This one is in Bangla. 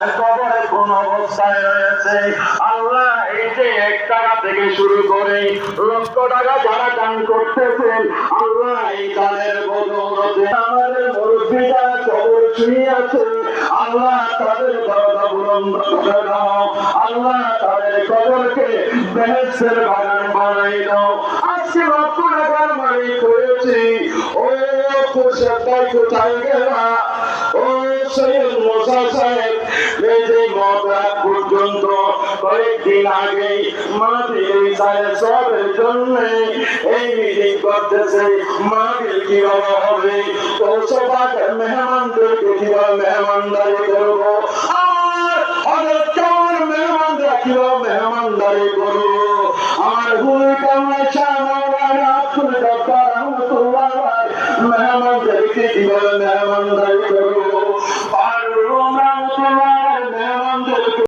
কবরে কোন অবস্থায় রয়েছে। আল্লাহ এই যে 1 টাকা থেকে শুরু করে লক্ষ টাকা যারা দান করতেছেন, আল্লাহ এই দানের বদৌলতে আমাদের মুরব্বী যারা কবর শুয়ে আছে, আল্লাহ তাদের দরজা বুলন্দ করে দাও। আল্লাহ তাদের কবরকে বেহেশতের বাগান বানাই দাও। আজকে লক্ষ টাকার মালিক হয়েছি, ও খুশাই কোথায় গেলা? ও সৈয়দ মুসা সাহেব, এই যে মগরাত পর্যন্ত কয়েকদিন আগে মাহফিল সবের জন্য এই মিটিং করতেছে। মাহফিল কিভাবে হবে, পৌঁছবাদের মেহমানদেরকে কিভাবে মেহমানদারি করবো, আর হঠাৎ কেমন মেহমানরা কিভাবে মেহমানদারি করবো। আমার ভূমিকা মেহমানদেরকে কিভাবে মেহমানদারি